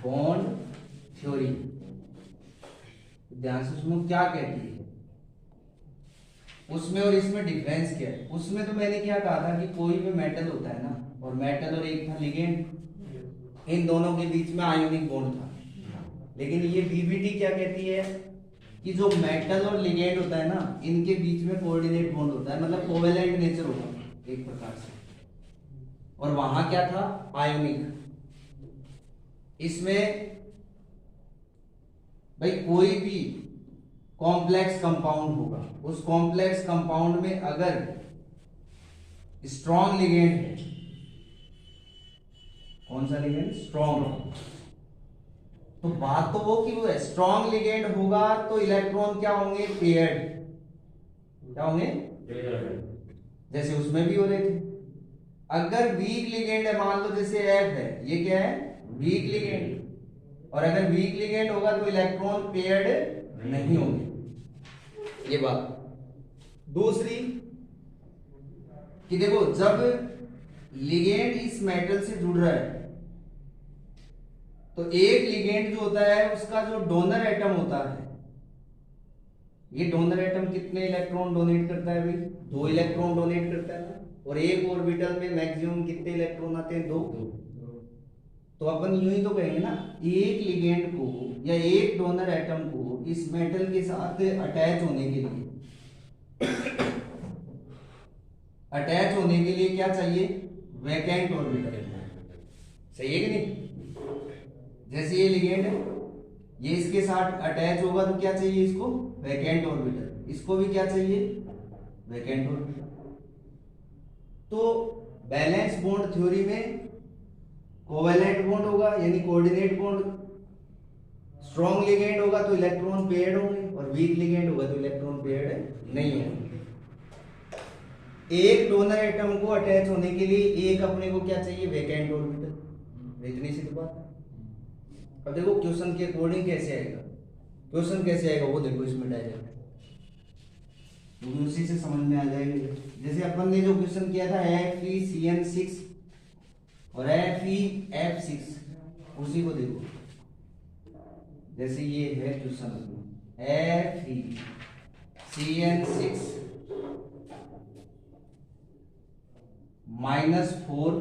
Bond theory, ध्यान से सुनो क्या कहती है उसमें और इसमें डिफरेंस क्या है। उसमें तो मैंने क्या कहा था कि कोई भी मेटल होता है ना, और मेटल और एक था लिगेंड, इन दोनों के बीच में आयोनिक बॉन्ड था। लेकिन ये बीबीटी क्या कहती है कि जो मेटल और लिगेंड होता है ना, इनके बीच में कोऑर्डिनेट बॉन्ड होता है, मतलब कोवेलेंट नेचर होगा एक प्रकार से, और वहां क्या था आयोनिक। इसमें भाई कोई भी कॉम्प्लेक्स कंपाउंड होगा, उस कॉम्प्लेक्स कंपाउंड में अगर स्ट्रॉन्ग लिगेंड है, कौन सा लिगेंड स्ट्रॉन्ग, तो बात तो वो कि वो स्ट्रॉन्ग लिगेंड होगा तो इलेक्ट्रॉन क्या होंगे पेयर्ड, क्या होंगे जैसे उसमें भी हो रहे थे। अगर वीक लिगेंड है, मान लो जैसे एफ है, ये क्या है वीक लिगेंड, और अगर वीक लिगेंड होगा तो इलेक्ट्रॉन पेयर्ड नहीं होंगे, ये बात। दूसरी कि देखो जब लिगेंड इस मेटल से जुड़ रहा है तो एक लिगेंड जो होता है उसका जो डोनर एटम होता है, ये डोनर एटम कितने इलेक्ट्रॉन डोनेट करता है भाई, 2 इलेक्ट्रॉन डोनेट करता है ना, और एक ऑर्बिटल में मैक्सिमम कितने इलेक्ट्रॉन आते हैं 2। तो अपन यूं ही तो कहेंगे ना, एक लिगेंड को या एक डोनर एटम को इस मेटल के साथ अटैच होने के लिए क्या चाहिए वैकेंट ऑर्बिटल, सही है कि नहीं। जैसे ये लिगेंड है, ये इसके साथ अटैच होगा तो क्या चाहिए इसको वैकेंट ऑर्बिटल, इसको भी क्या चाहिए वैकेंट ऑर्बिटल। तो बैलेंस बॉन्ड थ्योरी में कोवेलेंट बॉन्ड होगा यानी कोऑर्डिनेट बॉन्ड, स्ट्रॉन्ग लिगेंड होगा तो इलेक्ट्रॉन पेयर्ड होंगे, और वीक लिगेंड होगा तो इलेक्ट्रॉन पेयर्ड नहीं होंगे। एक डोनर एटम को अटैच होने के लिए एक अपने को क्या चाहिए वैकेंट ऑर्बिटल, इतनी सी तो बात है। अब देखो क्वेश्चन के अकॉर्डिंग कैसे आएगा, क्वेश्चन कैसे आएगा वो देखो इसमें डायरेक्ट, उसी से समझ में आ जाएगा। जैसे अपन ने जो क्वेश्चन किया था FeCN6 और FeF6, उसी को देखो। जैसे ये है क्वेश्चन FeCN6 -4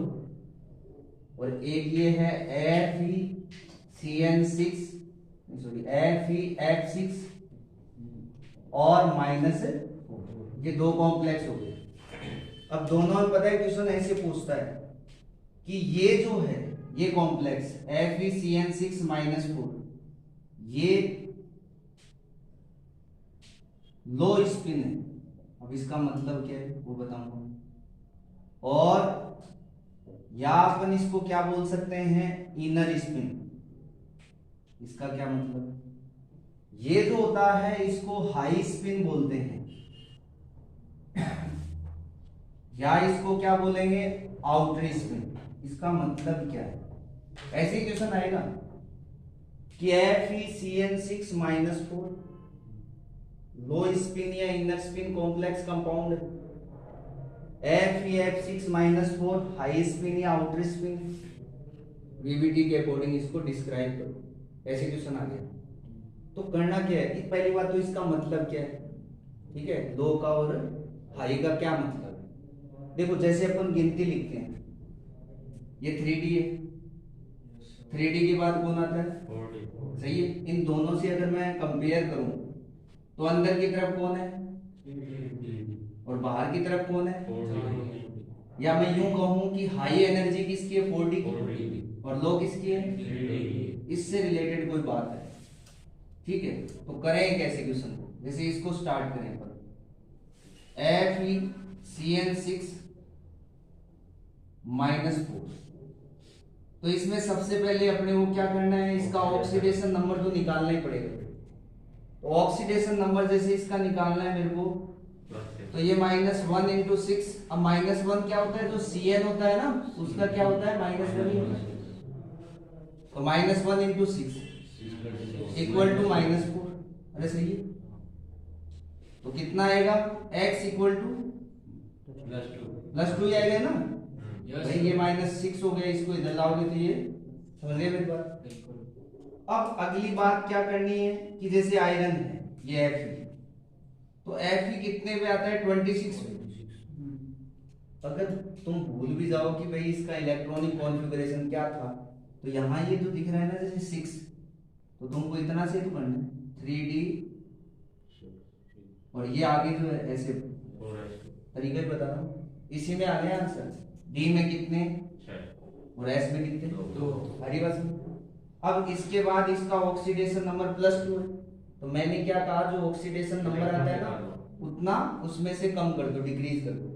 और एक ये है FeCN6 सॉरी FeF6 और -4, ये दो कॉम्प्लेक्स हो गए। अब दोनों में पता है क्वेश्चन ऐसे पूछता है कि ये जो है ये कॉम्प्लेक्स FeCN6 -4 ये लो स्पिन है, अब इसका मतलब क्या है वो बताऊंगा। और या अपन इसको क्या बोल सकते हैं इनर स्पिन, इसका क्या मतलब, ये जो होता है इसको हाई स्पिन बोलते हैं, या इसको क्या बोलेंगे आउटर स्पिन। इसका मतलब क्या है, ऐसे ही क्वेश्चन आएगा कि FeCN6 -4 लो स्पिन या inner spin complex compound, FeF6 -4 high spin या आउटर स्पिन, VBT के अकॉर्डिंग इसको डिस्क्राइब करो, ऐसे क्वेश्चन आ गया। तो करना क्या है कि पहली बात तो इसका मतलब क्या है, ठीक है, लो का और हाई का क्या मतलब है। देखो जैसे अपन गिनती लिखते हैं, ये 3D है, 3D के बाद कौन आता है 4D, सही है। इन दोनों से अगर मैं कंपेयर करूं तो अंदर की तरफ कौन है और बाहर की तरफ कौन है 4D। या मैं यूं कहूं कि हाई एनर्जी किसकी है 4D की, और लो किसकी है 3D। इससे रिलेटेड कोई बात है, ठीक है। तो करें कैसे क्वेश्चन को, जैसे इसको स्टार्ट करें पर FeCN6 -4, तो इसमें सबसे पहले अपने को क्या करना है, इसका ऑक्सीडेशन नंबर तो निकालना ही पड़ेगा। तो ऑक्सीडेशन नंबर जैसे इसका निकालना है मेरे को, तो ये -1 × 6, अब -1 क्या होता है जो Cn होता है ना उसका क्या होता है -1 ही होता है, तो -1 × 6 = -4, अरे सही है। तो कितना आएगा x +2 ही आएगा ना भाई, ये -6 हो गया, इसको इधर लाओगे तो ये समझ गए मेरी बात? अब अगली बात क्या करनी है कि जैसे आयरन है ये Fe, तो Fe कितने पे आता है? 26 पे। अगर तुम भूल भी जाओ कि भाई इसका इलेक्ट्रॉनिक कॉन्फ़िगरेशन क्या था, तो यहाँ ये जो दिख रहा है ना जैसे 6, तो तुमको इतना से तो करना है 3D, और ये आगे जो है ऐसे तरीके बता रहा हूँ। इसी में आ गया आंसर। डी में कितने और एस में कितने? 2। हरी बस। अब इसके बाद इसका ऑक्सीडेशन नंबर +2 है, तो मैंने क्या कहा, जो ऑक्सीडेशन नंबर आता है ना उतना उसमें से कम कर दो, डिक्रीज कर दो।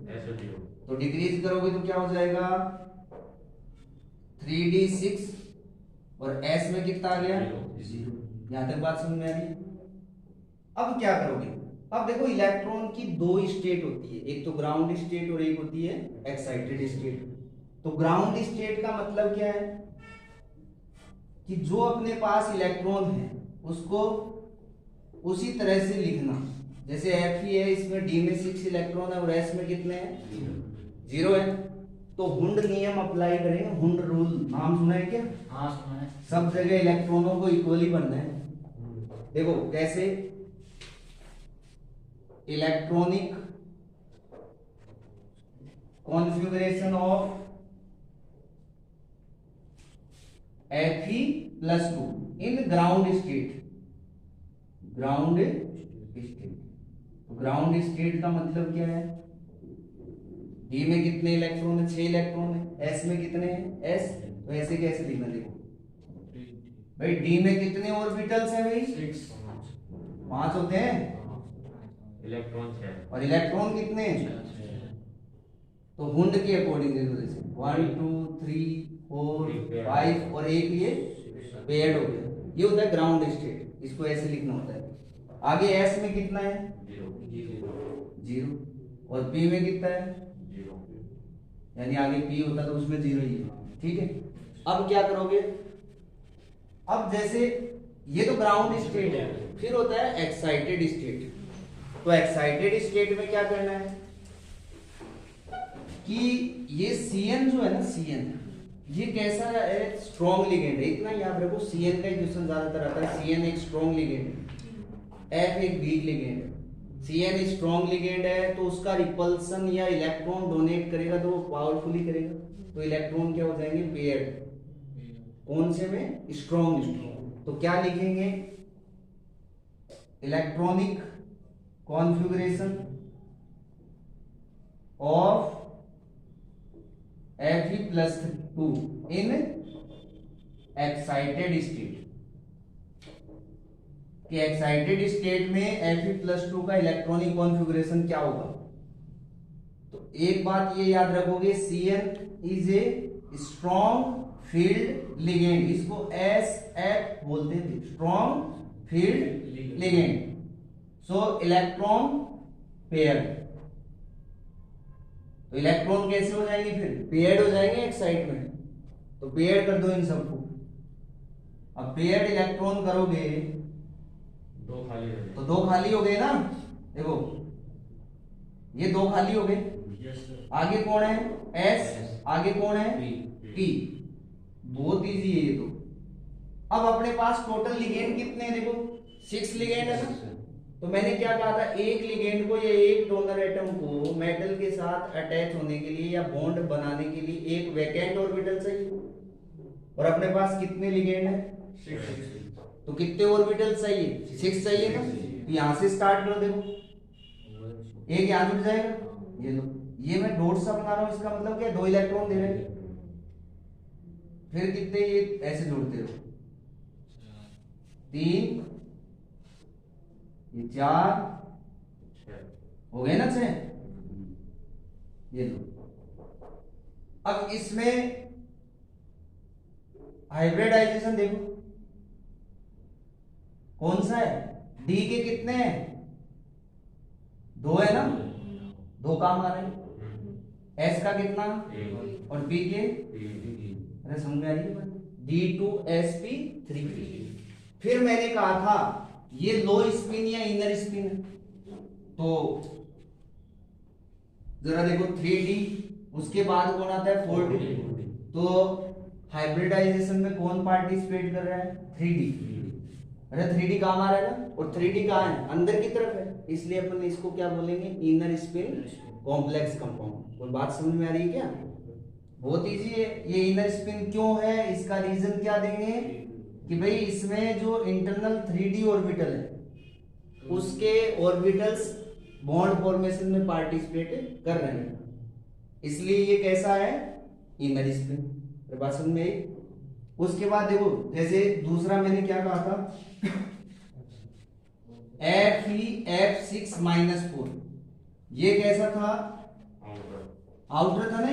तो डिक्रीज करोगे तो क्या हो जाएगा? 3D6 और S में कितना आ गया? 0। यहां तक बात समझ में आ रही? अब क्या करोगे? अब देखो इलेक्ट्रॉन की 2 स्टेट होती है, एक तो ग्राउंड स्टेट और एक होती है एक्साइटेड स्टेट। तो ग्राउंड स्टेट का मतलब क्या है कि जो अपने पास इलेक्ट्रॉन है उसको उसी तरह से लिखना, जैसे Fe है, इसमें D में 6 इलेक्ट्रॉन है और S में कितने हैं? 0 है। तो हुंड नियम अप्लाई करेंगे, हुंड रूल नाम सुना है क्या? हाँ सुना है। सब जगह इलेक्ट्रॉनों को इक्वली बनना है। देखो कैसे, electronic configuration of Fe+2 in ground state. Ground state, तो ग्राउंड स्टेट का मतलब क्या है? डी में कितने इलेक्ट्रॉन है? 6 इलेक्ट्रॉन है। एस में कितने हैं? एस। तो ऐसे कैसे लिखना? देखो भाई डी में कितने ऑर्बिटल्स हैं भाई? 6। 5 होते हैं इलेक्ट्रॉन 6 और इलेक्ट्रॉन कितने हैं? तो हुंड के अकॉर्डिंग देखो, जैसे 1 2 3 4 5 और एक ये पेयर्ड हो गया, ये होता है ग्राउंड स्टेट। इसको ऐसे लिखना होता है। आगे एस में कितना है? 0। और पी में कितना है? 0। यानी आगे पी होता तो उसमें 0 ही है। ठीक है, अब क्या करोगे? अब जैसे ये तो ग्राउंड स्टेट है, फिर होता है एक्साइटेड स्टेट। तो एक्साइटेड स्टेट में क्या करना है कि ये Cn जो है ना, Cn ये कैसा है? स्ट्रॉन्ग लिगेंड है। इतना याद रखो, Cn का क्वेश्चन ज्यादातर आता है। Cn एक स्ट्रॉन्ग लिगेंड है, F एक वीक लिगेंड है। Cn स्ट्रॉन्ग लिगेंड है तो उसका रिपल्सन या इलेक्ट्रॉन डोनेट करेगा तो वो पावरफुली करेगा, तो इलेक्ट्रॉन क्या हो जाएंगे? पेयर्ड। कौन से में? स्ट्रॉन्ग। तो क्या लिखेंगे? Electronic configuration of Fe+2 in excited state. कि एक्साइटेड स्टेट में Fe+2 का इलेक्ट्रॉनिक कॉन्फ़िगरेशन क्या होगा? तो एक बात ये याद रखोगे, Cn is a strong field ligand. इसको SF बोलते थे, स्ट्रॉन्ग फील्ड लिगेंड। सो इलेक्ट्रॉन पेयर। तो इलेक्ट्रॉन कैसे हो जाएंगे? फिर पेयर्ड हो जाएंगे एक्साइटमेंट। तो पेयर्ड कर दो इन सबको। अब पेयर्ड इलेक्ट्रॉन करोगे 2 खाली हो गए। तो 2 खाली हो गए ना। देखो ये 2 खाली हो गए। आगे कौन है? S। आगे कौन है? P। बहुत इजी है ये तो। अब अपने पास टोटल लिगेंड कितने हैं? देखो 6 लिगेंड है ना। तो मैंने क्या कहा था, एक लिगेंड को या एक डोनर एटम को मेटल के साथ अटैच होने के लिए या बॉन्ड बनाने के लिए एक वैकेंट ऑर्बिटल चाहिए। और अपने पास कितने लिगेंड है? 6। तो कितने ऑर्बिटल चाहिए? 6 चाहिए ना। तो यहां से स्टार्ट करो। देखो एक यहां जुड़ जाएगा, ये लो, ये मैं डॉट सा बना रहा हूं, इसका मतलब क्या? 2 इलेक्ट्रॉन दे रहे हैं। फिर कितने? ये ऐसे जोड़ते रहो, 3 ये 4 हो गए ना 6। ये लो। अब इसमें हाइब्रिडाइजेशन देखो कौन सा है? डी के कितने हैं? 2 है ना, 2 काम आ रहे हैं। एस का कितना? 1। और पी के? अरे समझ में आ रही है बात? D2sp3। फिर मैंने कहा था ये लो स्पिन या इनर स्पिन है, तो जरा देखो 3D, उसके बाद कौन आता है? 4D। तो हाइब्रिडाइजेशन में कौन पार्टिसिपेट कर रहा है? 3D। अरे 3D काम आ रहा है ना, और 3D कहाँ है? अंदर की तरफ है, इसलिए अपन इसको क्या बोलेंगे? Inner spin complex compound. और बात समझ में आ रही है क्या? बहुत इजी है। ये इनर स्पिन क्यों है, इसका रीजन क्या देंगे कि भाई इसमें जो इंटरनल 3D ऑर्बिटल है उसके ऑर्बिटल्स बॉन्ड फॉर्मेशन में पार्टिसिपेट कर रहे हैं, इसलिए ये कैसा है? Inner spin. बात समझ में आई? उसके बाद देखो, जैसे दूसरा मैंने क्या कहा था, Fe(F6-4), ये कैसा था? आउटर था ना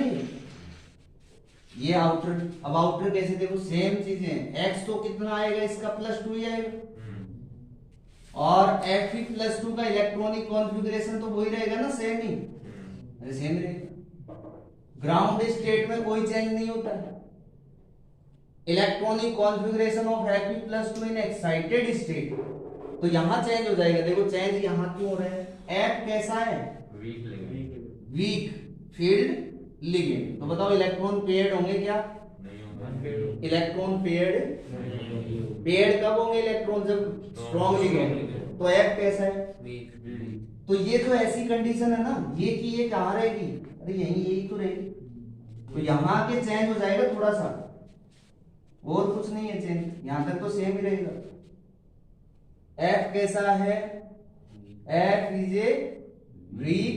ये आउटर। अब आउटर कैसे? देखो सेम चीजें, x तो कितना आएगा इसका? +2 ही आएगा, और Fe+2 का इलेक्ट्रॉनिक कॉन्फ़िगरेशन तो वही रहेगा ना, सेम ही। अरे सेम रहेगा, ग्राउंड स्टेट में कोई चेंज नहीं होता है। Electronic configuration of Fe+2 in excited state, तो यहां चेंज हो जाएगा। देखो चेंज यहां क्यों हो रहा है? F कैसा है? Weak field ligand. तो बताओ इलेक्ट्रॉन पेयर्ड होंगे क्या? इलेक्ट्रॉन पेयर्ड कब होंगे इलेक्ट्रॉन? जब स्ट्रॉन्ग लिगेंड। तो F कैसा है? तो ये तो ऐसी कंडीशन है ना, ये कि ये कहां रहेगी? अरे यही तो रहेगी। तो यहां के चेंज हो जाएगा थोड़ा सा, और कुछ नहीं है चेंज, यहां तक तो सेम ही रहेगा। F कैसा है? F is a weak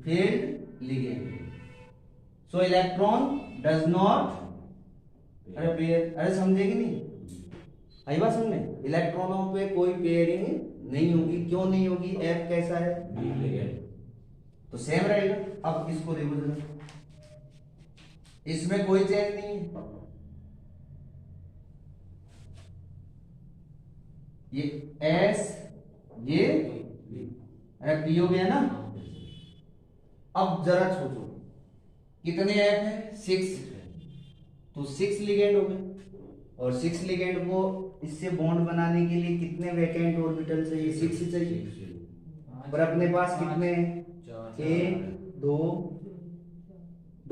field ligand, so electron does not pair. अरे समझेगी नहीं? आई बात समझ में? इलेक्ट्रॉनों पे कोई पेयरिंग नहीं होगी। क्यों नहीं होगी? F कैसा है? तो सेम रहेगा। अब इसको देखो जरा, इसमें कोई चेंज नहीं है। ये S, ये P हो गया ना। अब जरा सोचो, कितने F है? 6, तो 6 लिगेंड हो गए, और 6 लिगेंड को इससे बॉन्ड बनाने के लिए कितने वैकेंट ऑर्बिटल चाहिए? 6 ही चाहिए। पर अपने पास कितने हैं? 1, 2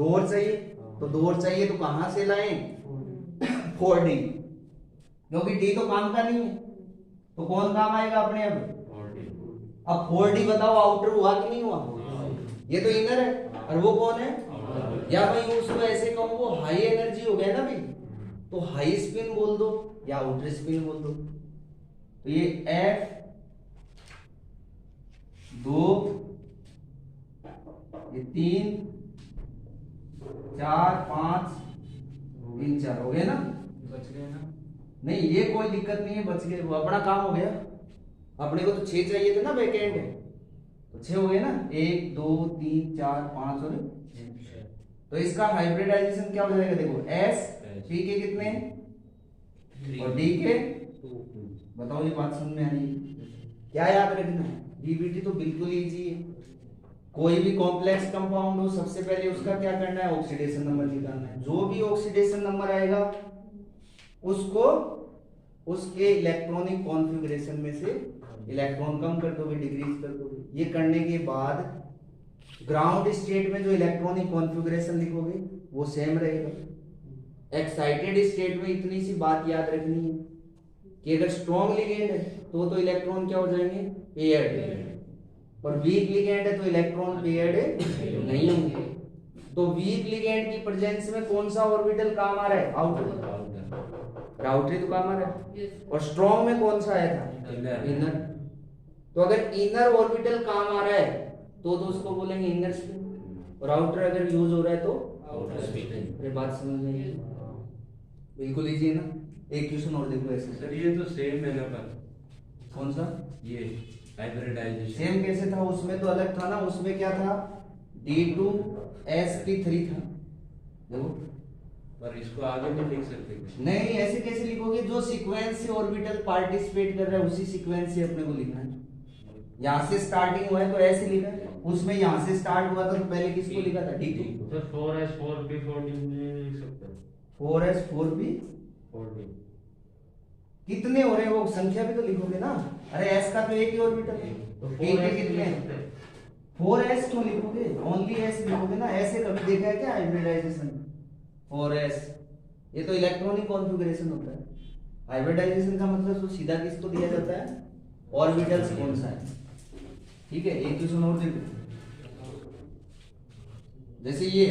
और चाहिए, तो 2 और चाहिए, तो कहां से लाएं? 4D, क्योंकि D तो काम का नहीं है, तो कौन काम आएगा अपने? अब 4D बताओ, आउटर हुआ कि नहीं हुआ? ये तो इनर है, और वो कौन है? या भाई उसको ऐसे कहूं, वो हाई एनर्जी हो गया ना भाई, तो हाई स्पिन बोल दो या आउटर स्पिन बोल दो। तो ये F2, ये 3, 4, 5, 3, 4 हो गए ना? बच गए ना? नहीं, ये कोई दिक्कत नहीं है, बच गए, वो अपना काम हो गया। अपने को तो 6 चाहिए थे ना वैकेंट, तो 6 हो गए ना। 1, 2, 3, 4, 5 और 6। तो इसका हाइब्रिडाइजेशन क्या हो जाएगा? देखो S P के कितने और D के, बताओ ये बात समझ में आ रही है? क्या याद रखना है? DBT तो बिल्कुल इजी है। कोई भी कॉम्प्लेक्स कंपाउंड हो, सबसे पहले उसका क्या करना है? ऑक्सीडेशन नंबर निकालना है। जो भी ऑक्सीडेशन नंबर आएगा उसको उसके इलेक्ट्रॉनिक कॉन्फ़िगरेशन में से इलेक्ट्रॉन कम कर दोगे, डिक्रीज कर दोगे। ये करने के बाद ग्राउंड स्टेट में जो इलेक्ट्रॉनिक कॉन्फ़िगरेशन लिखोगे वो सेम रहेगा। एक्साइटेड स्टेट में इतनी सी बात याद रखनी है कि अगर स्ट्रॉन्ग लिगेंड है तो इलेक्ट्रॉन क्या हो जाएंगे? पेयर्ड। और वीक लिगेंड है तो इलेक्ट्रॉन पेयर्ड नहीं होंगे। तो वीक लिगेंड की प्रेजेंस में कौन सा ऑर्बिटल काम आ रहा है? आउटर। आउटर तो काम आ रहा है। और स्ट्रॉन्ग में कौन सा आया था? इनर। तो अगर इनर ऑर्बिटल काम आ रहा है तो उसको बोलेंगे इनर स्पिन, और आउटर अगर यूज हो रहा है तो आउटर स्पिन। ये बात समझ में आई? बिल्कुल इजी है ना। एक क्वेश्चन और देखो ऐसे। सर ये तो सेम है ना, पर कौन सा? ये हाइब्रिडाइजेशन सेम कैसे था? उसमें तो अलग था ना। उसमें क्या था? D2sp3 था। देखो, पर इसको आगे नहीं लिख सकते। नहीं ऐसे कैसे लिखोगे? जो सीक्वेंस से ऑर्बिटल पार्टिसिपेट कर रहा है उसी सीक्वेंस से अपने को लिखना है। यहाँ से स्टार्टिंग हुआ है तो ऐसे लिखा है, उसमें यहाँ से स्टार्ट हुआ था तो पहले किसको लिखा था? D2। Sir 4s 4p 4d नहीं लिख सकते? 4s 4p 4d कितने हो रहे हैं वो संख्या भी तो लिखोगे ना। अरे s का तो एक ही ऑर्बिटल है, तो p के कितने हैं? 4s क्यों लिखोगे? ओनली s लिखोगे ना। ऐसे कभी देखा है क्या हाइब्रिडाइजेशन? 4s ये तो इलेक्ट्रॉनिक कॉन्फ़िगरेशन होता है। हाइब्रिडाइजेशन का मतलब तो सीधा किसको दिया जाता है, ऑर्बिटल्स कौन सा है। ठीक है, एक क्वेश्चन और देखो, जैसे ये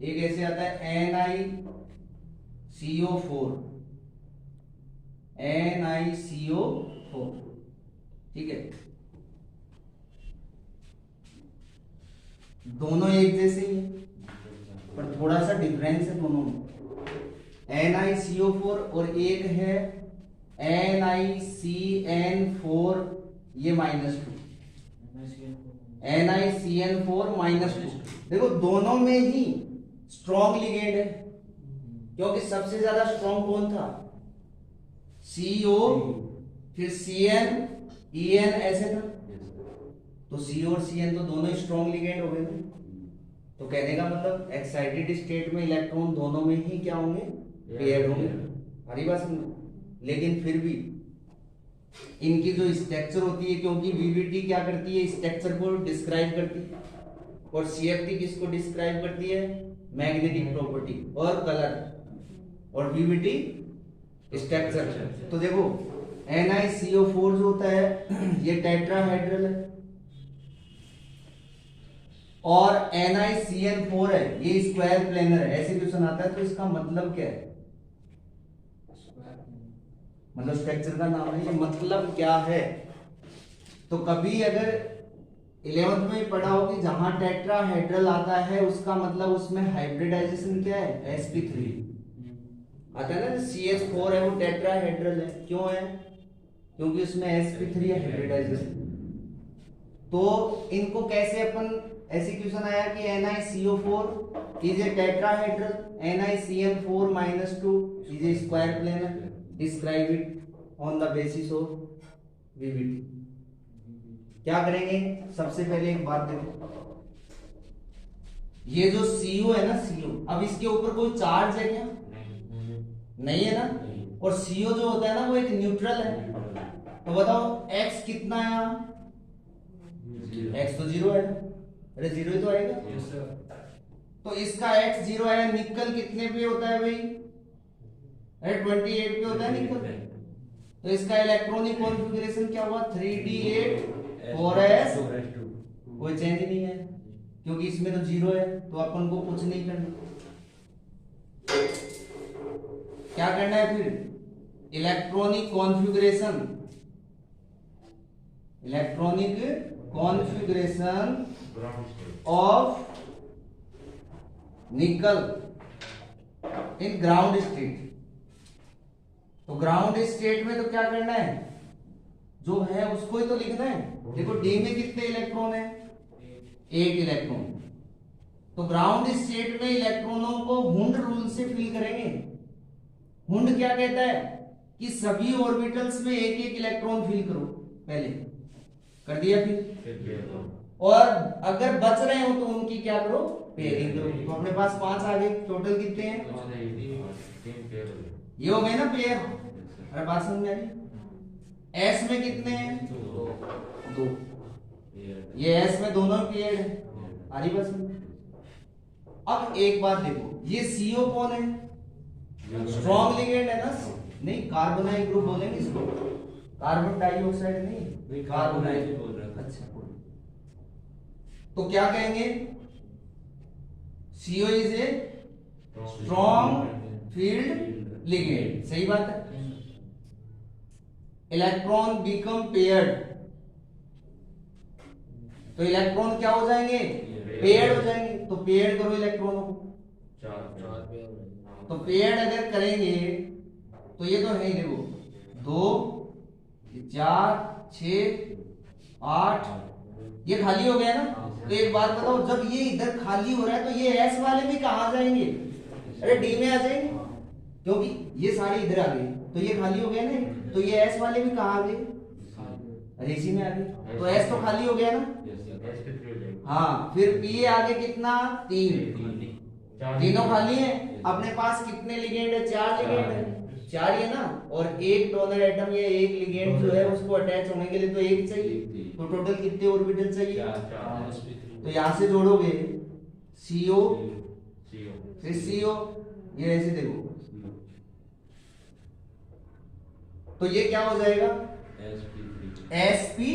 एक ऐसे आता है NiCO4, NiCO4, ठीक है, दोनों एक जैसे ही है पर थोड़ा सा डिफरेंस है दोनों में। NiCO4 और एक है NiCN4, ये -2, NiCN4 -2। देखो दोनों में ही स्ट्रॉन्ग लिगेंड है, क्योंकि सबसे ज्यादा स्ट्रॉन्ग कौन था, CO, फिर CN, EN ऐसे था, तो CO और CN तो दोनों स्ट्रॉन्ग लिगेंड हो गए। तो कहने का मतलब एक्साइटेड स्टेट में इलेक्ट्रॉन दोनों में ही क्या होंगे, पेयर्ड होंगे। हमारी बात समझो। लेकिन फिर भी इनकी जो स्ट्रक्चर होती है, क्योंकि VVT क्या करती है, स्ट्रक्चर को डिस्क्राइब करती है, और CFT किसको डिस्क्राइब करती है, मैग्नेटिक प्रॉपर्टी और कलर, और VVT स्ट्रक्चर। तो देखो NiCO4 जो होता है ये टेट्राहेड्रल है, और NiCN4 है ये स्क्वायर प्लेनर है। ऐसे क्वेश्चन आता है तो इसका मतलब क्या है, मतलब स्ट्रक्चर का नाम है, ये मतलब क्या है। तो कभी अगर 11th में पढ़ा हो कि जहां टेट्राहेड्रल आता है उसका मतलब उसमें हाइब्रिडाइजेशन क्या है, sp3 आता है ना। CH4 है वो टेट्राहेड्रल है, क्यों है, क्योंकि उसमें sp3 है, हाइब्रिडाइजेशन। तो इनको कैसे अपन, ऐसे क्वेश्चन आया कि NiCO4 is a tetrahedral, NiCN4 -2 is a square planar, describe it on the basis of VVT। क्या करेंगे, सबसे पहले एक बात देखो, ये जो CO है ना, CO, अब इसके ऊपर कोई चार्ज है क्या, नहीं है ना, और CO जो होता है ना वो एक न्यूट्रल है। तो बताओ X कितना है यहाँ, X तो 0 है, अरे 0 ही तो आएगा। तो इसका X 0 है। निकल कितने पे होता है भाई, अरे 28 पे होता है निकल। तो इसका इलेक्ट्रॉनिक कॉन्फ़िगरेशन क्या हुआ, 3d8 4s, कोई चेंज नहीं है क्योंकि इसमें तो 0 है, तो अपन को कुछ नहीं करना। क्या करना है फिर, electronic configuration, electronic configuration of निकल इन ग्राउंड स्टेट। तो ग्राउंड स्टेट में तो क्या करना है, जो है उसको ही तो लिखना है। देखो डी में कितने इलेक्ट्रॉन है, 8 इलेक्ट्रॉन। तो ग्राउंड स्टेट में इलेक्ट्रॉनों को हुंड रूल से फिल करेंगे। हुंड क्या कहता है कि सभी ऑर्बिटल्स में एक एक इलेक्ट्रॉन फिल करो, पहले कर दिया फिर, और अगर बच रहे हो तो उनकी क्या करो, पेयरिंग करो। तो अपने पास 5 आ गए, टोटल कितने हैं, ये हो गए ना पेयर। अरे बात समझ में आ रही, S में कितने हैं, 2, ये S में दोनों पेयर है। आ रही बात समझ। अब एक बात देखो, ये CO कौन है, स्ट्रॉन्ग लिगेंड है ना, नहीं कार्बोनाइल ग्रुप बोलेंगे इसको, कार्बन डाइऑक्साइड नहीं, कार्बोनाइल बोल रहा था। अच्छा, तो क्या कहेंगे, CO is a strong field ligand, सही बात है। इलेक्ट्रॉन बिकम पेयर्ड, तो इलेक्ट्रॉन क्या हो जाएंगे, पेयर्ड हो जाएंगे। तो पेयर्ड करो इलेक्ट्रॉनों को, तो पेयर्ड अगर करेंगे तो ये तो है ही, देखो 2 4 6 8, ये खाली हो गया ना। तो एक बात बताओ, जब ये इधर खाली हो रहा है तो ये S वाले भी कहां जाएंगे, अरे D में आ जाएंगे, क्योंकि ये सारे इधर आ गए, तो ये खाली हो गया ना। तो ये S वाले भी कहां आ गए, अरे इसी में आ गए, तो S तो खाली हो गया ना। हाँ, फिर P आगे कितना, 3, तीनों खाली है। अपने पास कितने लिगेंड है, 4 लिगेंड है, 4 ही है ना, और एक डोनर एटम या एक लिगेंड जो है उसको अटैच होने के लिए तो एक चाहिए। तो टोटल कितने ऑर्बिटल चाहिए, 4। तो यहां से जोड़ोगे CO, फिर CO, ये ऐसे देखो, तो ये क्या हो जाएगा sp3।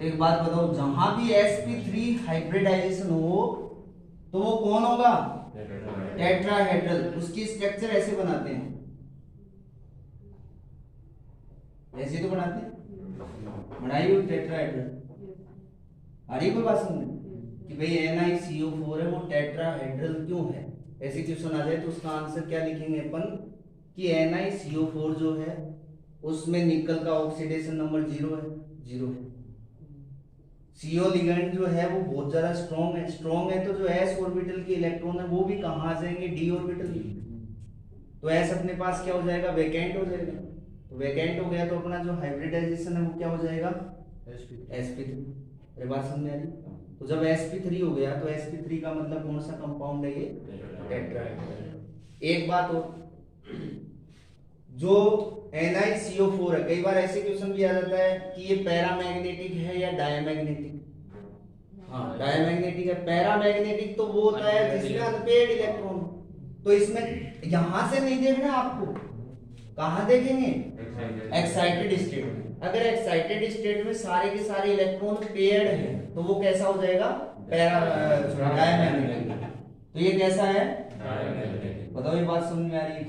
एक बात बताओ, जहां भी sp3 हाइब्रिडाइजेशन हो तो वो कौन होगा? टेट्राहेड्रल। उसकी स्ट्रक्चर ऐसे बनाते हैं, ऐसे तो बनाते हैं, बनाई हुई टेट्राहेड्रल। आ रही कोई बात समझ कि भाई NiCO4 है वो टेट्राहेड्रल क्यों है? ऐसे क्वेश्चन आ जाए तो उसका आंसर क्या लिखेंगे अपन कि NiCO4 जो है उसमें निकल का ऑक्सीडेशन नंबर 0 है, 0 है। CO लिगेंड जो है वो बहुत ज्यादा स्ट्रॉन्ग है, स्ट्रॉन्ग है तो जो s ऑर्बिटल के इलेक्ट्रॉन है वो भी कहाँ आ जाएंगे? d orbital. तो s अपने पास क्या हो जाएगा? वैकेंट हो जाएगा। तो वैकेंट हो गया तो अपना जो हाइब्रिडाइजेशन है वो क्या हो जाएगा? sp3। अरे बात समझ में आ रही? तो जब sp3 हो गया तो sp3 का मतलब कौन सा कंपाउंड है? ये टेट्राहेड्रल। एक बात और, जो NiCO4 है, कई बार ऐसे क्वेश्चन भी आ जाता है कि ये पैरामैग्नेटिक है या डायमैग्नेटिक। हाँ, डायमैग्नेटिक है। पैरामैग्नेटिक तो वो होता है जिसमें अनपेयर्ड इलेक्ट्रॉन। तो इसमें यहां से नहीं देखना आपको, कहां देखेंगे? एक्साइटेड स्टेट में। अगर एक्साइटेड स्टेट में सारे के सारे इलेक्ट्रॉन पेयर्ड हैं तो वो कैसा हो जाएगा? डायमैग्नेटिक। तो ये कैसा है? बताओ, ये बात समझ में आ रही है?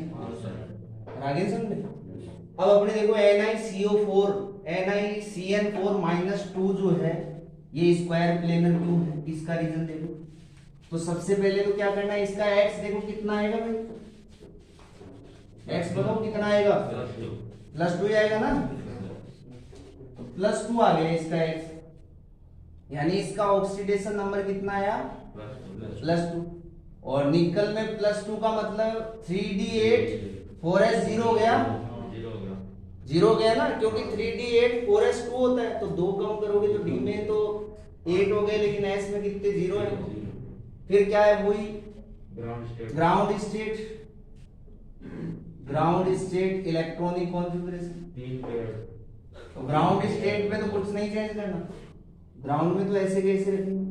आगे समझे। अब अपने देखो NiCO4 NiCN4-2 जो है ये स्क्वायर प्लेनर क्यों है? इसका रीजन देखो। तो सबसे पहले तो क्या करना है, इसका x देखो कितना आएगा भाई? x बताओ कितना आएगा? +2 आएगा ना। तो +2 आ गया इसका x, यानी इसका ऑक्सीडेशन नंबर कितना आया? +2। और निकल में +2 का मतलब 3d8 4s 0 हो गया, 0 हो गया ना, क्योंकि 3d8 4s 2 होता है। तो 2 कम करोगे तो d में तो 8 हो गए, लेकिन s में कितने? 0 है। फिर क्या है? वही ग्राउंड स्टेट इलेक्ट्रॉनिक कॉन्फ़िगरेशन। तो ग्राउंड स्टेट में तो कुछ नहीं चेंज करना, ग्राउंड में तो ऐसे कैसे रखेंगे?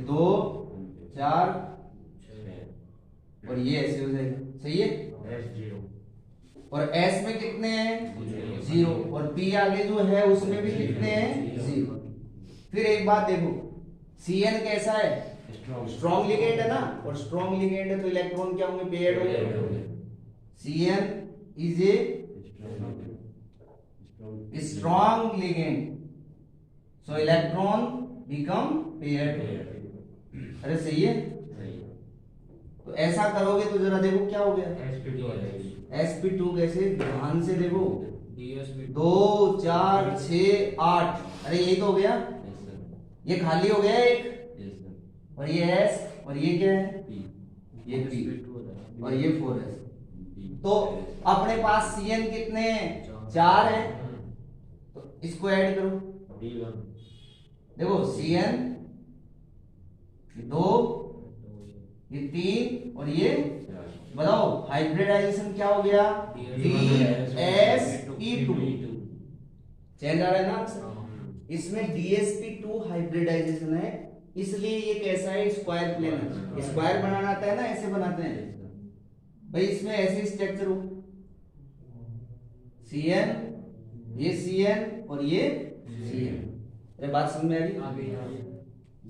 2 4 और ये ऐसे हो जाएगा, सही है। और S में कितने हैं? 0। और P आगे जो है उसमें भी कितने हैं? 0। फिर एक बात देखो, Cn कैसा है? स्ट्रॉन्ग लिगेंड है ना, और स्ट्रॉन्ग लिगेंड है तो इलेक्ट्रॉन क्या होंगे? पेयर्ड होंगे। Cn is a strong ligand, so electron become paired. अरे सही है। तो ऐसा करोगे तो जरा देखो क्या हो गया? sp2 कैसे? ध्यान से देखो, 2 4 6 8। अरे यही तो हो गया, ये खाली हो गया एक, और ये s, और ये क्या है? ये p, और ये 4s। तो अपने पास Cn कितने हैं? 4 है। तो इसको ऐड करो, देखो Cn 2, ये 3 और ये, बताओ हाइब्रिडाइजेशन क्या हो गया? DsP2। चेंज आ रहा है ना आंसर? इसमें DsP2 हाइब्रिडाइजेशन है, इसलिए ये कैसा है? Square planar. स्क्वायर बनाना आता है ना, ऐसे बनाते हैं भाई। इसमें ऐसे स्ट्रक्चर हो, Cn, ये Cn और ये Cn। अरे बात समझ में आ रही?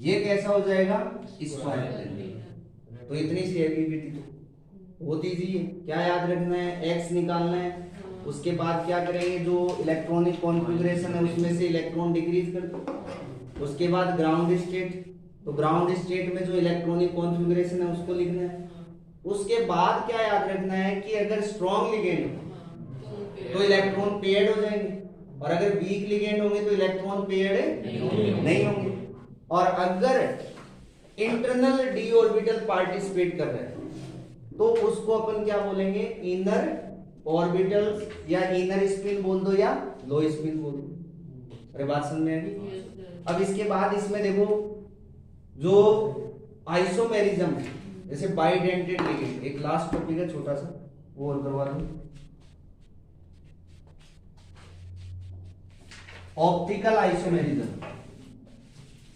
ये कैसा हो जाएगा? Square planar. तो इतनी सी एक्टिविटी तो बहुत इजी है। क्या याद रखना है? x निकालना है, उसके बाद क्या करेंगे? जो इलेक्ट्रॉनिक कॉन्फ़िगरेशन है उसमें से इलेक्ट्रॉन डिक्रीज कर दो। उसके बाद ग्राउंड स्टेट, तो ग्राउंड स्टेट में जो इलेक्ट्रॉनिक कॉन्फ़िगरेशन है उसको लिखना है। उसके बाद क्या याद रखना है कि अगर स्ट्रॉन्ग लिगेंड तो इलेक्ट्रॉन पेयर्ड हो जाएंगे, और अगर वीक लिगेंड होंगे तो इलेक्ट्रॉन पेयर्ड नहीं होंगे। और अगर इंटरनल डी ऑर्बिटल पार्टिसिपेट कर रहे हैं तो उसको अपन क्या बोलेंगे? इनर ऑर्बिटल, या इनर स्पिन बोल दो या लो स्पिन बोल दो। अरे बात समझ में आएगी? अब इसके बाद इसमें देखो जो आइसोमेरिज्म, जैसे बाइडेंटेड लिगेंड, एक लास्ट टॉपिक है छोटा सा, वो और करवा दो। ऑप्टिकल आइसोमेरिज्म,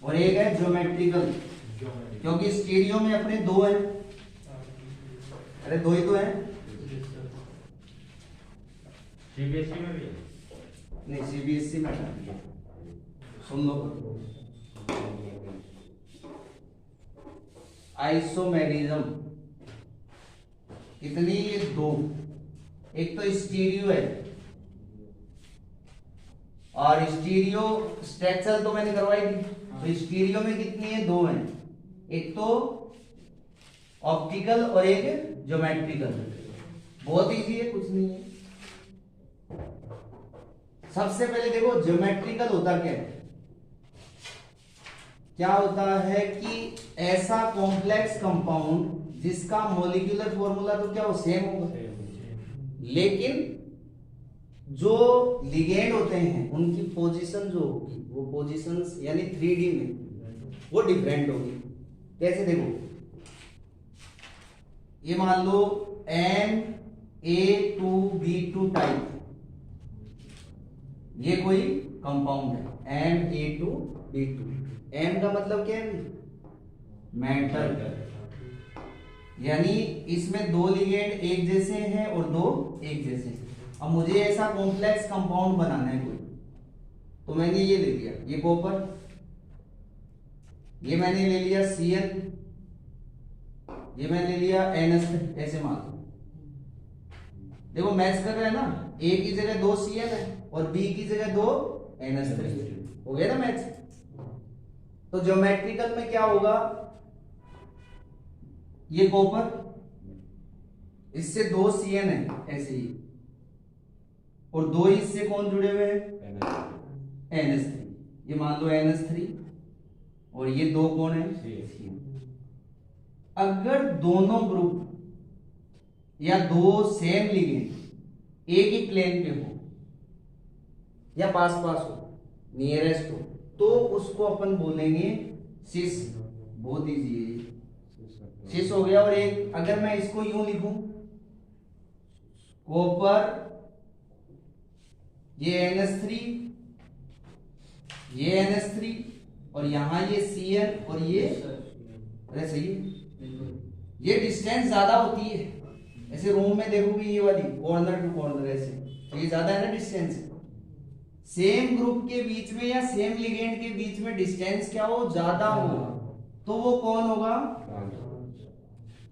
और एक है ज्योमेट्रिकल क्योंकि स्टीरियो में अपने दो हैं, अरे दो ही तो हैं। सीबीएसई में भी है। नहीं, सीबीएसई में नहीं है। सुन लो, आइसोमेरिज्म कितनी, ये दो। एक तो स्टीरियो है, और स्टीरियो स्ट्रक्चर तो मैंने करवाई थी। तो स्टीरियो में कितनी है, दो हैं। एक तो ऑप्टिकल और एक ज्योमेट्रिकल। बहुत इजी है, कुछ नहीं है। सबसे पहले देखो ज्योमेट्रिकल होता क्या है। क्या होता है कि ऐसा कॉम्प्लेक्स कंपाउंड जिसका मॉलिक्यूलर फॉर्मूला तो क्या हो, सेम होगा, लेकिन जो लिगेंड होते हैं उनकी पोजीशन जो होगी, वो पोजीशंस यानी 3D में वो डिफरेंट होगी। कैसे देखो, ये मान लो Na2B2 टाइप, ये कोई कंपाउंड है Na2B2। M का मतलब क्या है, मेटल, यानी इसमें दो लिगेंड एक जैसे हैं और दो एक जैसे हैं। अब मुझे ऐसा कॉम्प्लेक्स कंपाउंड बनाना है कोई, तो मैंने ये ले लिया, ये कॉपर, ये मैंने ले लिया Cl, ये मैंने ले लिया NH, ऐसे मान लो। देखो मैच कर रहा है ना, A की जगह दो Cl है और B की जगह दो NH3, हो गया ना मैच। तो ज्योमेट्रिकल में क्या होगा, ये कॉपर, इससे दो Cn है ऐसे ही, और दो इससे कौन जुड़े हुए हैं, NH3, ये मान लो NH3, और ये दो कौन है, Cn। अगर दोनों ग्रुप या दो सेम लिगेंड एक ही प्लेन पे हो या पास पास हो, नियरेस्ट हो, तो उसको अपन बोलेंगे सिस। बहुत इजी है, सिस हो गया। और एक अगर मैं इसको यूं लिखूं, कॉपर, ये NH3, ये NH3, और यहां ये Cn और ये, अरे सही है, ये डिस्टेंस ज्यादा होती है। ऐसे रूम में देखोगे ये वाली कॉर्नर टू कॉर्नर ऐसे, तो ये ज्यादा है ना डिस्टेंस। सेम ग्रुप के बीच में या सेम लिगेंड के बीच में डिस्टेंस क्या हो, ज्यादा हो, तो वो कौन होगा,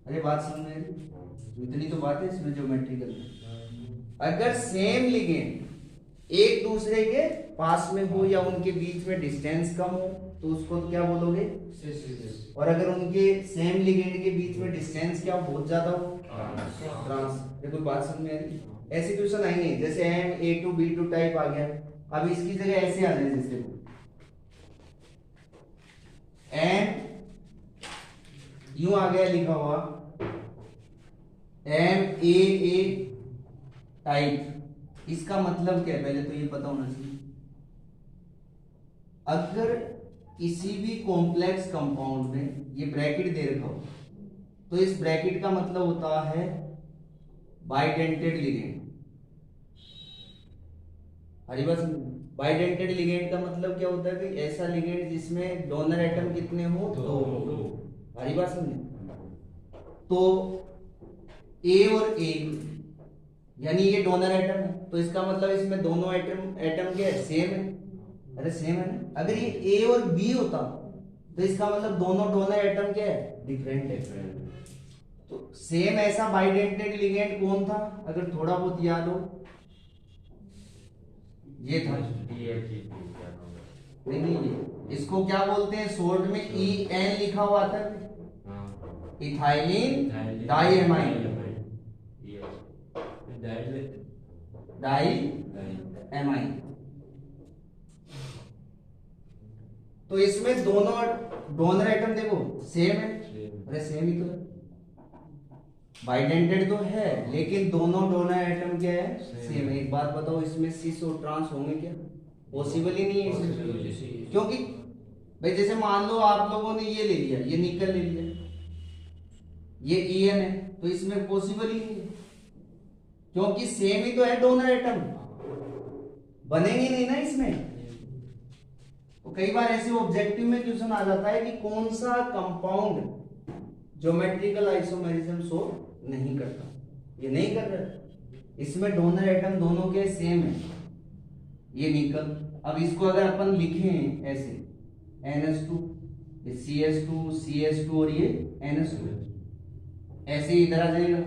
अरे बात समझ में, इतनी तो बात है इसमें ज्योमेट्रिकल में। अगर सेम लिगेंड एक दूसरे के पास में हो या उनके बीच में डिस्टेंस कम हो, तो उसको क्या बोलोगे, और अगर उनके सेम लिगेंड के बीच में डिस्टेंस क्या बहुत ज्यादा हो, ट्रांस। ये कोई बात समझ में आ रही। ऐसी क्वेश्चन आएंगे, जैसे Na2B2 टाइप आ गया, अब इसकी जगह ऐसे आ जाए, जैसे एम यूं आ गया लिखा हुआ MAA टाइप। इसका मतलब क्या है, पहले तो ये पता होना चाहिए। अगर किसी भी कॉम्प्लेक्स कंपाउंड में ये ब्रैकेट दे रखा हो, तो इस ब्रैकेट का मतलब होता है बाइडेंटेड लिगेंड। हरी बात, बाइडेंटेड लिगेंड का मतलब क्या होता है कि ऐसा लिगेंड जिसमें डोनर एटम कितने हो, दो। हरी बात समझे। तो A और A, यानी ये डोनर एटम है, तो इसका मतलब इसमें दोनों एटम क्या है, सेम है। अरे सेम है ना। अगर ये A और B होता तो इसका मतलब दोनों डोनर एटम क्या है, डिफरेंट है। तो सेम ऐसा बाइडेंटेड लिगेंड कौन था, अगर थोड़ा बहुत याद हो, ये था। नहीं, ये इसको क्या बोलते हैं, शॉर्ट में EN लिखा हुआ आता है, इथाइलिन डाइएमाइन, डाइएमाइन। तो इसमें दोनों डोनर एटम देखो सेम है, अरे सेम ही तो है, बाइडेंटेड तो है, लेकिन दोनों डोनर एटम क्या है, सेम है। एक बात बताओ, इसमें सिस और ट्रांस होंगे क्या, पॉसिबल ही नहीं है इसमें। क्योंकि भाई जैसे मान लो आप लोगों ने ये ले लिया, ये निकल ले लिया, ये EN है, तो इसमें पॉसिबल ही नहीं है, क्योंकि सेम ही तो है डोनर एटम, बनेंगे नहीं ना इसमें। तो कई बार ऐसे ऑब्जेक्टिव में क्वेश्चन आ जाता है कि कौन सा कंपाउंड ज्योमेट्रिकल आइसोमेरिज्म शो नहीं करता, ये नहीं कर रहा, इसमें डोनर एटम दोनों के सेम है, ये निकल। अब इसको अगर अपन लिखें ऐसे NH2, ये CH2 CH2 और ये NH2, ऐसे इधर आ जाएगा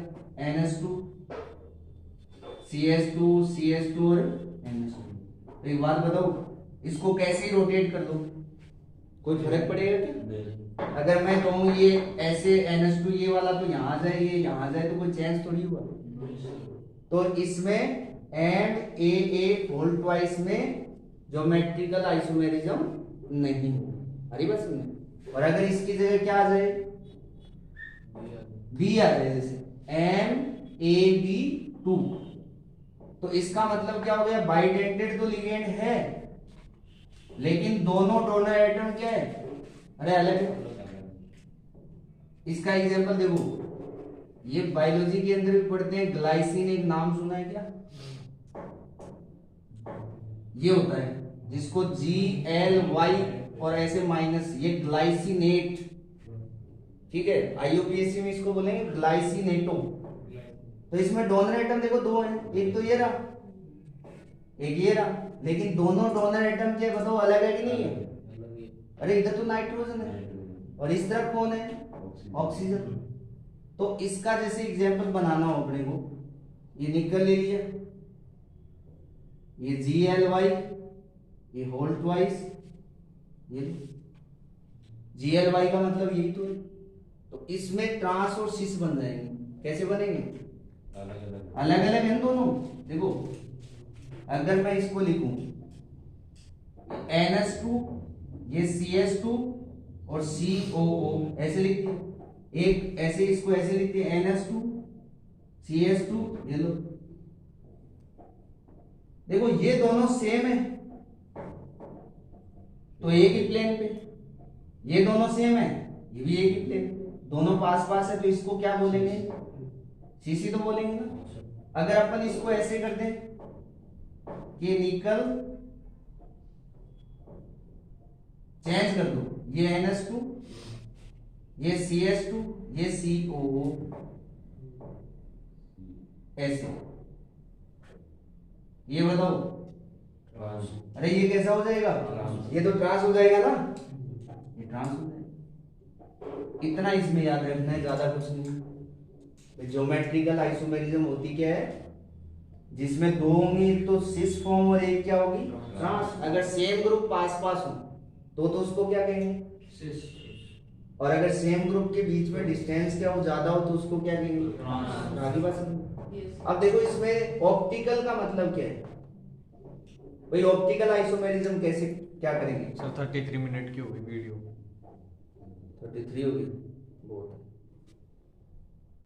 NH2 CH2 CH2 और NH2। तो एक बात बताओ, इसको कैसे रोटेट कर दो, कोई फर्क पड़ेगा क्या? नहीं। अगर मैं कहूँ ये ऐसे NH2 ये वाला तो यहाँ जाए, ये यहाँ जाए, तो कोई चेंज थोड़ी हुआ। तो इसमें MAA होल ट्वाइस में ज्योमेट्रिकल आइसोमेरिज्म नहीं हो। अरे बस में, और अगर इसकी जगह क्या आ जाए, B आ जाए, जैसे MAB2, तो इसका मतलब क्या हो गया, बाइडेंटेड तो लिगेंड है लेकिन दोनों डोनर एटम क्या है, अरे अलग है। इसका एग्जांपल देखो, ये बायोलॉजी के अंदर भी पढ़ते हैं, ग्लाइसिन एक नाम सुना है क्या? ये होता है जिसको GLY और ऐसे माइनस, ये ग्लाइसिनेट, ठीक है, IUPAC में इसको बोलेंगे ग्लाइसिनेटो। तो इसमें डोनर एटम देखो दो हैं, एक तो ये रहा, एक ये रहा, लेकिन दोनों डोनर एटम के बताओ अलग है कि नहीं है? अरे इधर तो नाइट्रोजन है और इस तरफ कौन है, ऑक्सीजन। तो इसका जैसे एग्जांपल बनाना हो अपने को, ये निकल ले लिया, ये GLY, ये होल ट्वाइस, ये GLY का मतलब यही तो है। तो इसमें ट्रांस और सिस बन जाएंगे, कैसे बनेंगे, अलग अलग हैं दोनों। देखो अगर मैं इसको लिखूं NH2, ये CH2 और COO ऐसे लिखते हैं, एक ऐसे इसको ऐसे लिखते हैं NH2 CH2, ये लो, देखो ये दोनों सेम है तो एक ही प्लेन पे, ये दोनों सेम है, ये भी एक ही प्लेन, दोनों पास पास है, तो इसको क्या बोलेंगे, CC तो बोलेंगे ना। अगर अपन इसको ऐसे कर दें कि निकल चेंज कर दो, ये NH2, ये CH2, ये COO, ऐसे, ये बताओ, अरे ये कैसा हो जाएगा, ये तो ट्रांस हो जाएगा ना, ये ट्रांस हो जाएगा। इतना इसमें याद रखना है, ज्यादा कुछ नहीं। ज्योमेट्रिकल आइसोमेरिज्म होती क्या है, जिसमें दो होंगी तो सिस फॉर्म और एक क्या होगी, ट्रांस। अगर सेम ग्रुप पास पास हो तो उसको क्या कहेंगे, सिस। और अगर सेम ग्रुप के बीच में डिस्टेंस क्या हो, ज्यादा हो, तो उसको क्या कहेंगे, ट्रांस। आगे बात समझ। अब देखो इसमें ऑप्टिकल का मतलब क्या है भाई, ऑप्टिकल आइसोमेरिज्म कैसे क्या करेंगे। सर 33 मिनट की होगी वीडियो। 33 होगी, बहुत